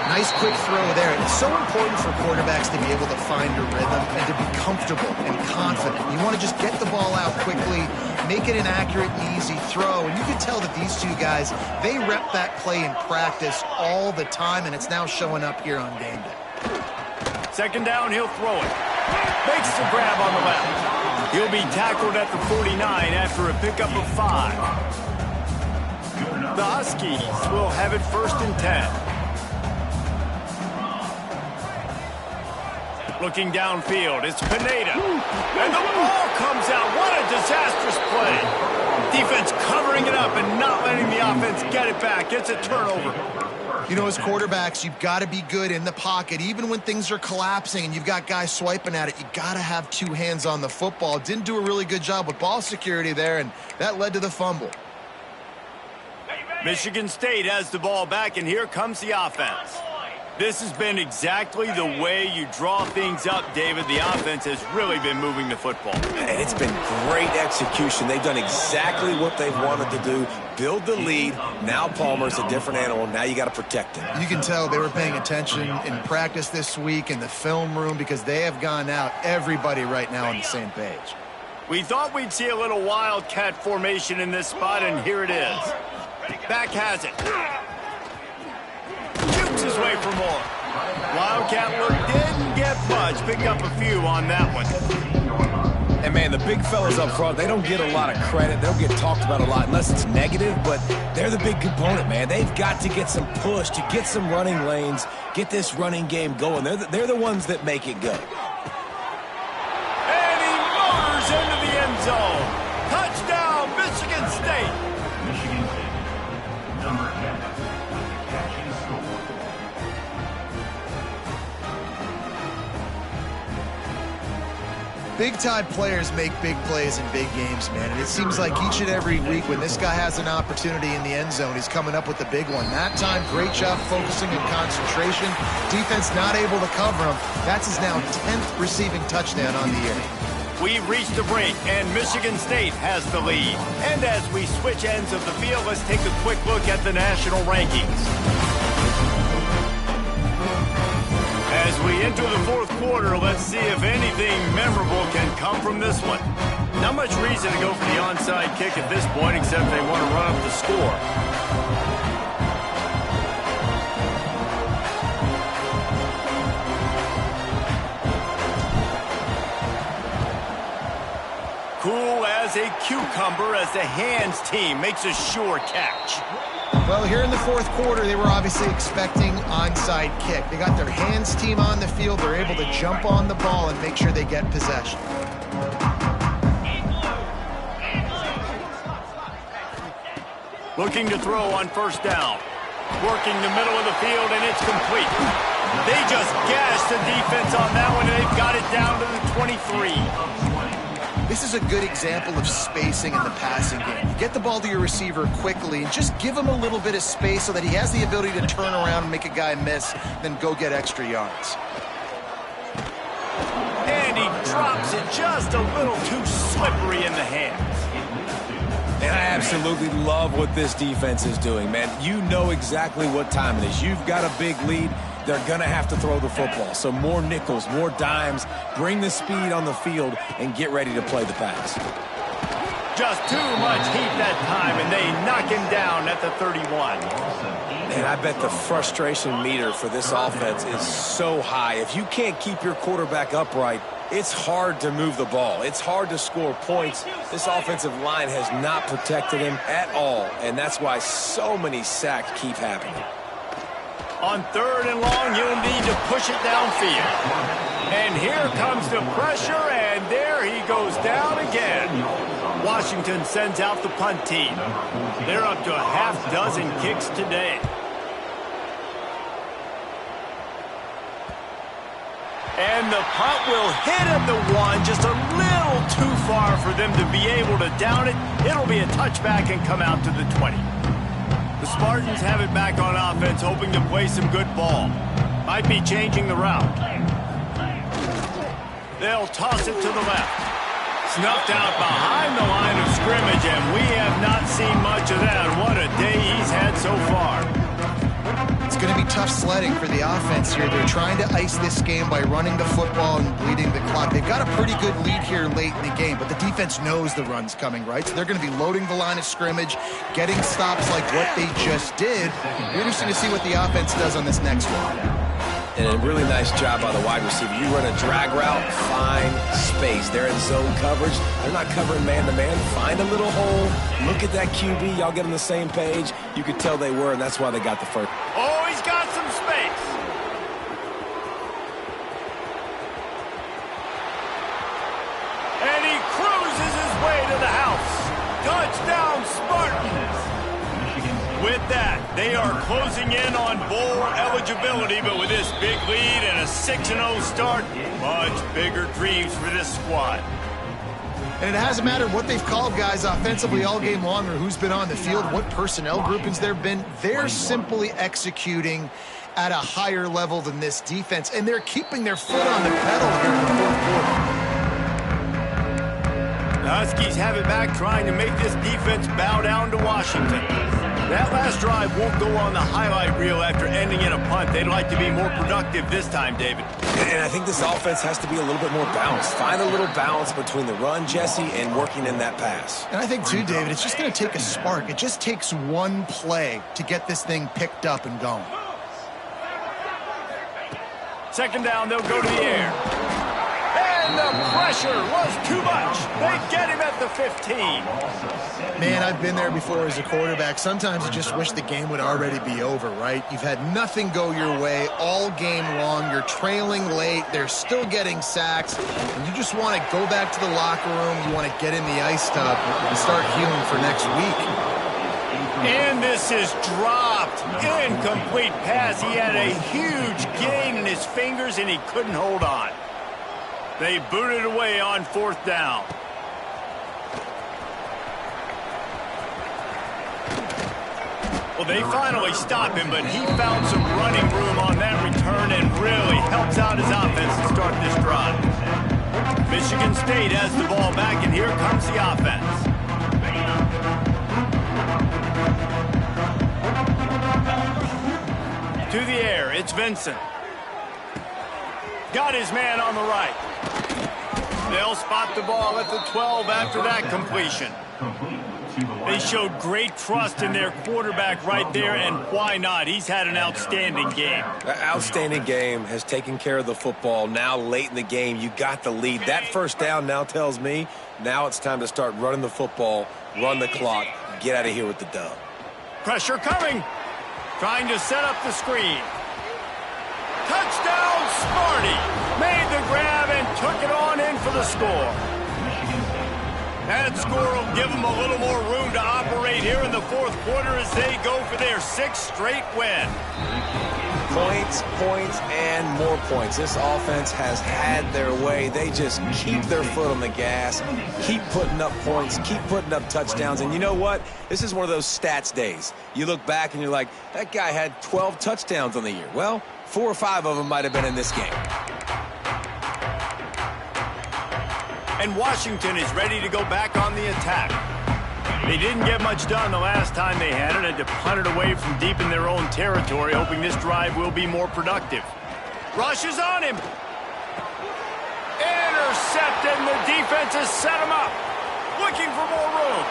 Nice quick throw there. And it's so important for quarterbacks to be able to find a rhythm and to be comfortable and confident. You want to just get the ball out quickly, make it an accurate, easy throw. And you can tell that these two guys, they rep that play in practice all the time, and it's now showing up here on game day. Second down, he'll throw it. Makes the grab on the left. He'll be tackled at the 49 after a pickup of 5. The Huskies will have it 1st and 10. Looking downfield, it's Pineda. And the ball comes out. What a disastrous play. Defense covering it up and not letting the offense get it back. It's a turnover. You know, as quarterbacks, you've got to be good in the pocket. Even when things are collapsing and you've got guys swiping at it, you've got to have 2 hands on the football. Didn't do a really good job with ball security there, and that led to the fumble. Michigan State has the ball back, and here comes the offense. This has been exactly the way you draw things up, David. The offense has really been moving the football. And it's been great execution. They've done exactly what they've wanted to do. Build the lead. Now Palmer's a different animal. Now you got to protect him. You can tell they were paying attention in practice this week in the film room because they have gone out, everybody right now on the same page. We thought we'd see a little wildcat formation in this spot, and here it is. Back has it. Shoots his way for more. Wildcat look didn't get much. Picked up a few on that one. And, man, the big fellas up front, they don't get a lot of credit. They don't get talked about a lot unless it's negative, but they're the big component, man. They've got to get some push, to get some running lanes, get this running game going. They're the ones that make it go. And he motors into the end zone. Touchdown, Michigan State. Michigan State, number 10, catching score. Big-time players make big plays in big games, man. And it seems like each and every week when this guy has an opportunity in the end zone, he's coming up with the big one. That time, great job focusing and concentration. Defense not able to cover him. That's his now 10th receiving touchdown on the year. We've reached the break, and Michigan State has the lead. And as we switch ends of the field, let's take a quick look at the national rankings. As we enter the fourth quarter, let's see if anything memorable can come from this one. Not much reason to go for the onside kick at this point, except they want to run up the score. Cool as a cucumber as the hands team makes a sure catch. Well, here in the fourth quarter, they were obviously expecting onside kick. They got their hands team on the field. They're able to jump on the ball and make sure they get possession. Looking to throw on first down. Working the middle of the field, and it's complete. They just gashed the defense on that one, and they've got it down to the 23. This is a good example of spacing in the passing game. You get the ball to your receiver quickly and just give him a little bit of space so that he has the ability to turn around and make a guy miss, then go get extra yards. And he drops it just a little too slippery in the hands. And I absolutely love what this defense is doing, man. You know exactly what time it is. You've got a big lead. They're going to have to throw the football. So more nickels, more dimes, bring the speed on the field, and get ready to play the pass. Just too much heat that time, and they knock him down at the 31. And I bet the frustration meter for this offense is so high. If you can't keep your quarterback upright, it's hard to move the ball. It's hard to score points. This offensive line has not protected him at all, and that's why so many sacks keep happening. On third and long, you'll need to push it downfield. And here comes the pressure, and there he goes down again. Washington sends out the punt team. They're up to a half-dozen kicks today. And the punt will hit at the one, just a little too far for them to be able to down it. It'll be a touchback and come out to the 20. The Spartans have it back on offense, hoping to play some good ball. Might be changing the route. They'll toss it to the left. Snuffed out behind the line of scrimmage, and we have not seen much of that. What a day he's had so far. It's going to be tough sledding for the offense here. They're trying to ice this game by running the football and bleeding the clock. They've got a pretty good lead here late in the game, but the defense knows the run's coming, right? So they're going to be loading the line of scrimmage, getting stops like what they just did. It'll be interesting to see what the offense does on this next one. And a really nice job by the wide receiver. You run a drag route, find space. They're in zone coverage. They're not covering man-to-man. Find a little hole. Look at that QB. Y'all get on the same page. You could tell they were, and that's why they got the first. Oh, he's got some space. And he cruises his way to the house. Touchdown, Spartans. With that, they are closing in on bowl eligibility, but with this big lead and a 6-0 start, much bigger dreams for this squad. And it hasn't mattered what they've called guys offensively all game long or who's been on the field, what personnel groupings there have been. They're simply executing at a higher level than this defense, and they're keeping their foot on the pedal here in the fourth quarter. The Huskies have it back, trying to make this defense bow down to Washington. That last drive won't go on the highlight reel after ending in a punt. They'd like to be more productive this time, David. And I think this offense has to be a little bit more balanced. Find a little balance between the run, Jesse, and working in that pass. And I think, too, David, it's just going to take a spark. It just takes one play to get this thing picked up and going. Second down, they'll go to the air. And the pressure was too much. They get him at the 15. Man, I've been there before as a quarterback. Sometimes you just wish the game would already be over, right? You've had nothing go your way all game long. You're trailing late. They're still getting sacks. And you just want to go back to the locker room. You want to get in the ice tub and start healing for next week. And this is dropped. Incomplete pass. He had a huge gain in his fingers, and he couldn't hold on. They booted away on fourth down. Well, they finally stop him, but he found some running room on that return and really helps out his offense to start this drive. Michigan State has the ball back, and here comes the offense. To the air, it's Vincent. Got his man on the right. They'll spot the ball at the 12 after that completion. They showed great trust in their quarterback right there, and why not? He's had an outstanding game. Outstanding game, has taken care of the football. Now late in the game, you got the lead. That first down now tells me now it's time to start running the football, run the clock, get out of here with the dub. Pressure coming. Trying to set up the screen. Touchdown, Smarty. Made the grab and took it on in for the score. That score will give them a little more room to operate here in the fourth quarter as they go for their 6th straight win. Points, points, and more points. This offense has had their way. They just keep their foot on the gas, keep putting up points, keep putting up touchdowns. And you know what? This is one of those stats days. You look back and you're like, that guy had 12 touchdowns on the year. Well, 4 or 5 of them might have been in this game. And Washington is ready to go back on the attack. They didn't get much done the last time they had it, and to punt it away from deep in their own territory, hoping this drive will be more productive. Rush is on him. Intercepted, and the defense has set him up. Looking for more room.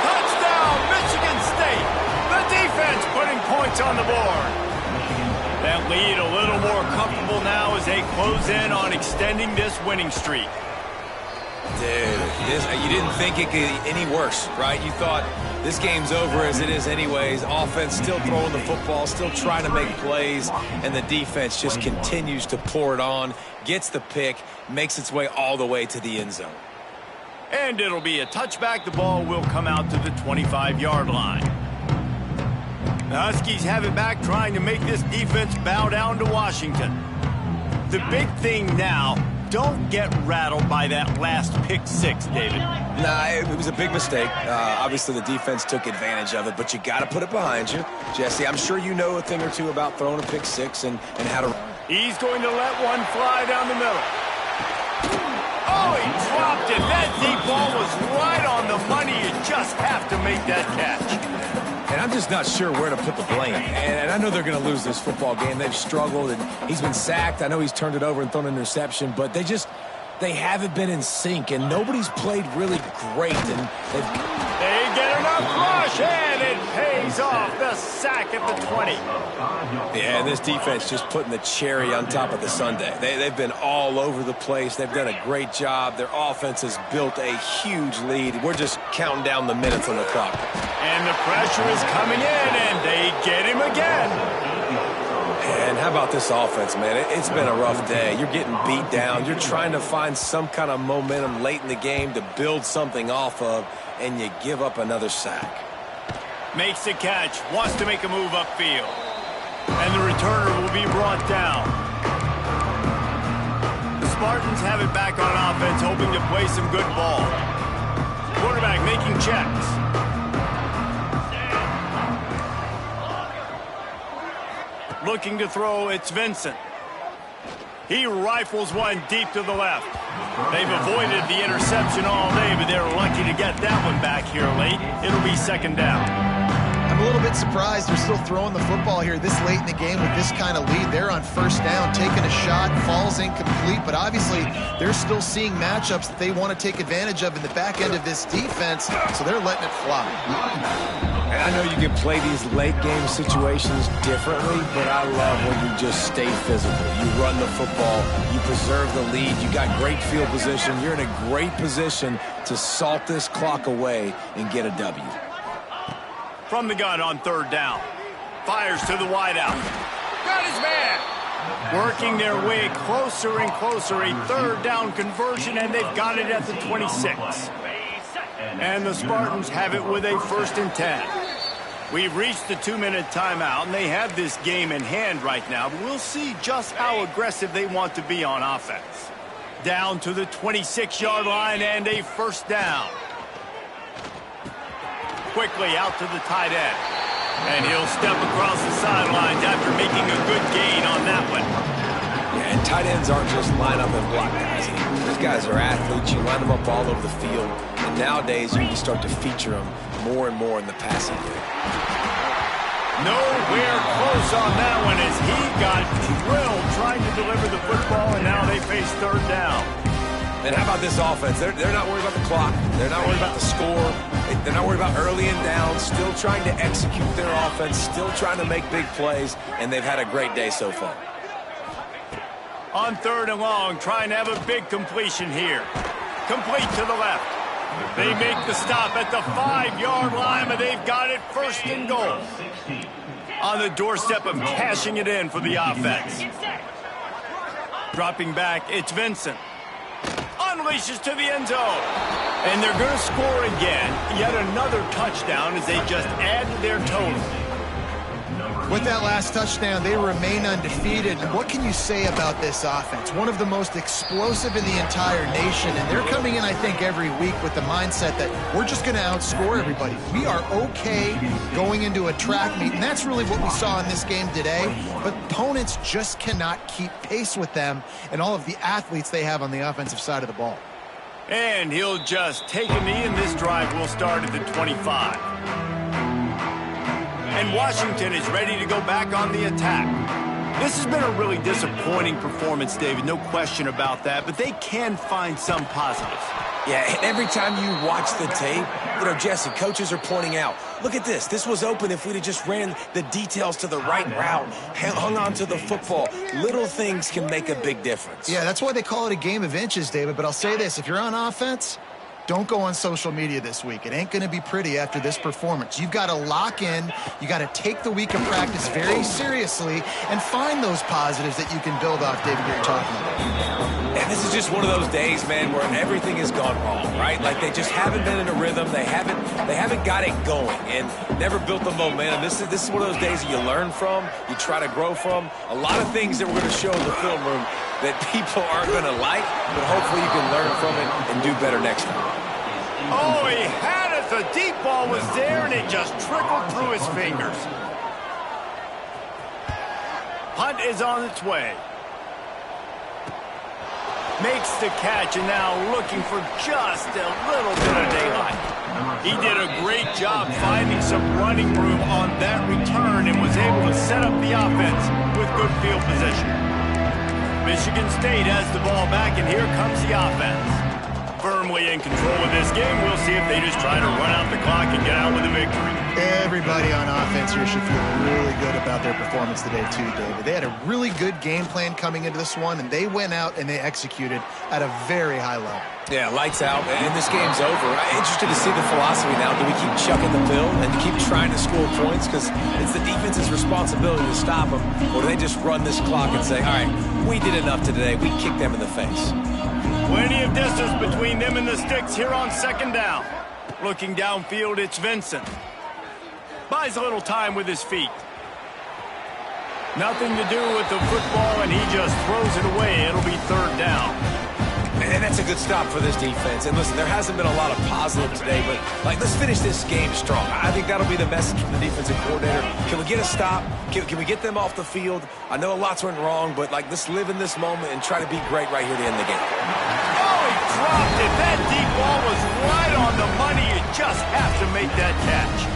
Touchdown, Michigan State. The defense putting points on the board. That lead a little more comfortable now as they close in on extending this winning streak. Dude, you didn't think it could get any worse, right? You thought this game's over as it is anyways. Offense still throwing the football, still trying to make plays, and the defense just continues to pour it on, gets the pick, makes its way all the way to the end zone. And it'll be a touchback. The ball will come out to the 25-yard line. The Huskies have it back, trying to make this defense bow down to Washington. The big thing now, don't get rattled by that last pick-6, David. Nah, it was a big mistake. Obviously, the defense took advantage of it, but you got to put it behind you. Jesse, I'm sure you know a thing or two about throwing a pick-6 and how to... He's going to let one fly down the middle. Oh, he dropped it. That deep ball was right on the money. You just have to make that catch. And I'm just not sure where to put the blame. And I know they're going to lose this football game. They've struggled, and he's been sacked. I know he's turned it over and thrown an interception, but they haven't been in sync, and nobody's played really great. And they get enough rush, and it pays off. The sack at the 20. Yeah, and this defense just putting the cherry on top of the sundae. They've been all over the place. They've done a great job. Their offense has built a huge lead. We're just counting down the minutes on the clock. And the pressure is coming in, and they get him again. And how about this offense, man? It's been a rough day. You're getting beat down. You're trying to find some kind of momentum late in the game to build something off of, and you give up another sack. Makes the catch, wants to make a move upfield. And the returner will be brought down. The Spartans have it back on offense, hoping to play some good ball. Quarterback making checks. Looking to throw, it's Vincent. He rifles one deep to the left. They've avoided the interception all day, but they're lucky to get that one back here late. It'll be second down. I'm a little bit surprised they're still throwing the football here this late in the game with this kind of lead. They're on first down, taking a shot, falls incomplete, but obviously they're still seeing matchups that they want to take advantage of in the back end of this defense, so they're letting it fly. And I know you can play these late game situations differently, but I love when you just stay physical. You run the football, you preserve the lead, you got great field position, you're in a great position to salt this clock away and get a W. From the gun on third down. Fires to the wideout. Got his man. Working their way closer and closer. A third down conversion, and they've got it at the 26. And the Spartans have it with a 1st and 10. We've reached the 2-minute timeout, and they have this game in hand right now. But we'll see just how aggressive they want to be on offense. Down to the 26-yard line and a 1st down. Quickly out to the tight end. And he'll step across the sidelines after making a good gain on that one. And tight ends aren't just line up and block guys. These guys are athletes. You line them up all over the field. And nowadays, you can start to feature them more and more in the passing game. Nowhere close on that one as he got drilled trying to deliver the football, and now they face third down. And how about this offense? They're not worried about the clock. They're not worried about the score. They're not worried about early and down. Still trying to execute their offense. Still trying to make big plays. And they've had a great day so far. On third and long, trying to have a big completion here. Complete to the left. They make the stop at the 5-yard line, but they've got it first and goal. On the doorstep of cashing it in for the offense. Dropping back, it's Vincent. Unleashes to the end zone. And they're going to score again. Yet another touchdown as they just add to their total. With that last touchdown, they remain undefeated. And what can you say about this offense? One of the most explosive in the entire nation. And they're coming in, I think, every week with the mindset that we're just going to outscore everybody. We are okay going into a track meet. And that's really what we saw in this game today. But opponents just cannot keep pace with them and all of the athletes they have on the offensive side of the ball. And he'll just take a knee, and this drive will start at the 25. And Washington is ready to go back on the attack. This has been a really disappointing performance, David, no question about that, but they can find some positives. Yeah, and every time you watch the tape, Jesse, coaches are pointing out, look at this. This was open if we'd have just ran the details to the right route, hung on to the football. Little things can make a big difference. Yeah, that's why they call it a game of inches, David, but I'll say this. If you're on offense, don't go on social media this week. It ain't going to be pretty after this performance. You've got to lock in. You got to take the week of practice very seriously and find those positives that you can build off, David, you're talking about. And this is just one of those days, man, where everything has gone wrong, right? Like they just haven't been in a rhythm. They haven't got it going and never built the momentum. This is one of those days that you learn from, you try to grow from. A lot of things that we're going to show in the film room that people aren't going to like, but hopefully you can learn from it and do better next time. Oh, he had it. The deep ball was there, and it just trickled through his fingers. Punt is on its way. Makes the catch, and now looking for just a little bit of daylight. He did a great job finding some running room on that return and was able to set up the offense with good field position. Michigan State has the ball back, and here comes the offense. Firmly in control of this game. We'll see if they just try to run out the clock and get out with a victory. Everybody on offense here should feel really good about their performance today too, David. They had a really good game plan coming into this one, and they went out and they executed at a very high level. Yeah, lights out, and this game's over. I'm interested to see the philosophy now. Do we keep chucking the pill and keep trying to score points because it's the defense's responsibility to stop them, or do they just run this clock and say, all right, we did enough today. We kicked them in the face. Plenty of distance between them and the sticks here on second down. Looking downfield, it's Vincent. Buys a little time with his feet. Nothing to do with the football, and he just throws it away. It'll be third down. And that's a good stop for this defense. And listen, there hasn't been a lot of positive today, but let's finish this game strong. I think that'll be the message from the defensive coordinator. Can we get a stop? Can we get them off the field? I know a lot's went wrong, but let's live in this moment and try to be great right here to end the game. Oh, he dropped it. That deep ball was right on the money. You just have to make that catch.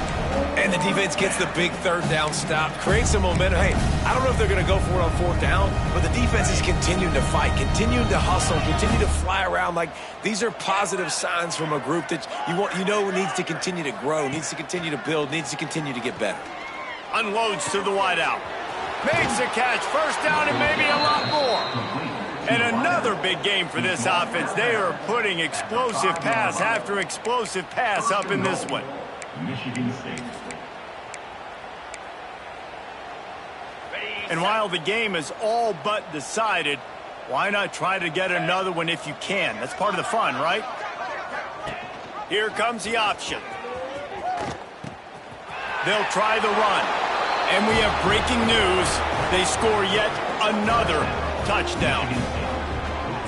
And the defense gets the big third down stop, creates some momentum. Hey, I don't know if they're going to go for it on fourth down, but the defense is continuing to fight, continuing to hustle, continue to fly around. These are positive signs from a group that needs to continue to grow, needs to continue to build, needs to continue to get better. Unloads to the wideout. Makes a catch, first down, and maybe a lot more. And another big game for this offense. They are putting explosive pass after explosive pass up in this one. Michigan State. And while the game is all but decided, why not try to get another one if you can? That's part of the fun, right? Here comes the option. They'll try the run. And we have breaking news. They score yet another touchdown.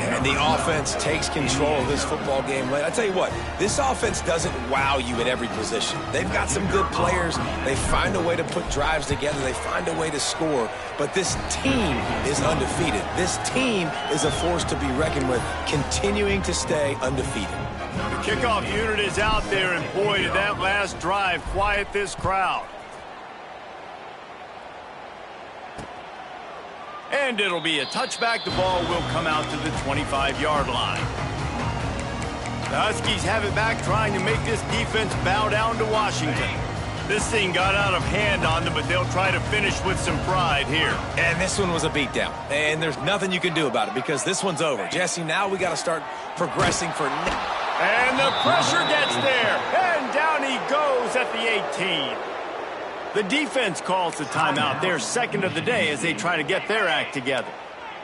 And And the offense takes control of this football game late. I tell you what, this offense doesn't wow you at every position. They've got some good players. They find a way to put drives together. They find a way to score. But this team is undefeated. This team is a force to be reckoned with, continuing to stay undefeated. The kickoff unit is out there, and boy, did that last drive quiet this crowd. And it'll be a touchback. The ball will come out to the 25-yard line. The Huskies have it back, trying to make this defense bow down to Washington. This thing got out of hand on them, but they'll try to finish with some pride here. And this one was a beatdown. And there's nothing you can do about it because this one's over. Jesse, now we got to start progressing for... And the pressure gets there. And down he goes at the 18. The defense calls the timeout, their second of the day, as they try to get their act together.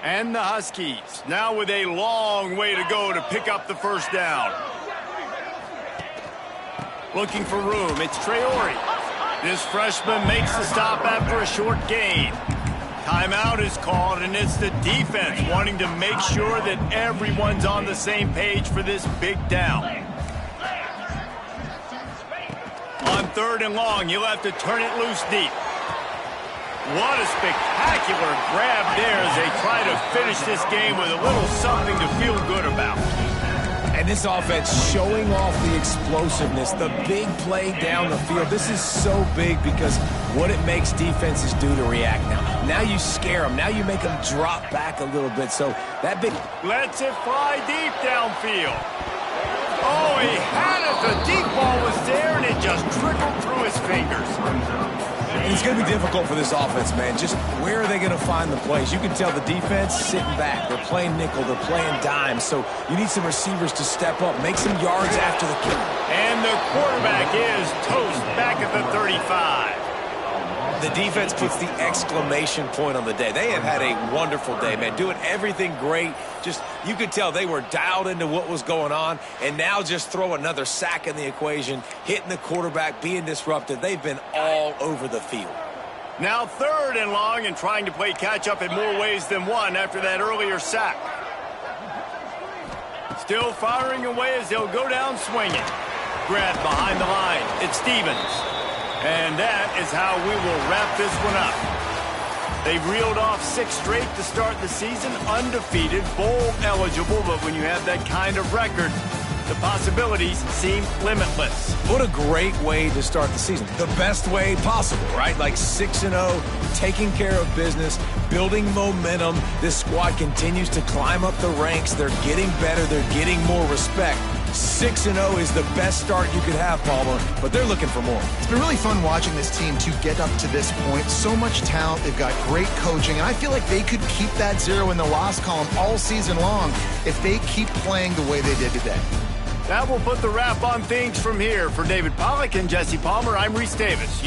And the Huskies, now with a long way to go to pick up the first down. Looking for room, it's Traore. This freshman makes the stop after a short gain. Timeout is called, and it's the defense wanting to make sure that everyone's on the same page for this big down. On 3rd and long, you'll have to turn it loose deep. What a spectacular grab there as they try to finish this game with a little something to feel good about. And this offense showing off the explosiveness, the big play down the field. This is so big because what it makes defenses do to react now. Now you scare them. Now you make them drop back a little bit. So that big... Lets it fly deep downfield. Oh, he had it. The deep ball was there, and it just trickled through his fingers. It's going to be difficult for this offense, man. Just where are they going to find the plays? You can tell the defense sitting back. They're playing nickel. They're playing dime. So you need some receivers to step up, make some yards after the kick. And the quarterback is toast back at the 35. The defense puts the exclamation point on the day. They have had a wonderful day, man, doing everything great. Just, you could tell they were dialed into what was going on, and now just throw another sack in the equation, hitting the quarterback, being disruptive. They've been all over the field. Now 3rd and long, and trying to play catch-up in more ways than one after that earlier sack. Still firing away as they'll go down swinging. Grabbed behind the line. It's Stevens. And that is how we will wrap this one up. They've reeled off 6 straight to start the season, undefeated, bowl eligible, but when you have that kind of record, the possibilities seem limitless. What a great way to start the season. The best way possible, right? Like 6-0, taking care of business, building momentum. This squad continues to climb up the ranks. They're getting better. They're getting more respect. 6-0 is the best start you could have, Palmer, but they're looking for more. It's been really fun watching this team to get up to this point. So much talent. They've got great coaching, and I feel like they could keep that 0 in the loss column all season long if they keep playing the way they did today. That will put the wrap on things from here. For David Pollack and Jesse Palmer, I'm Reese Davis.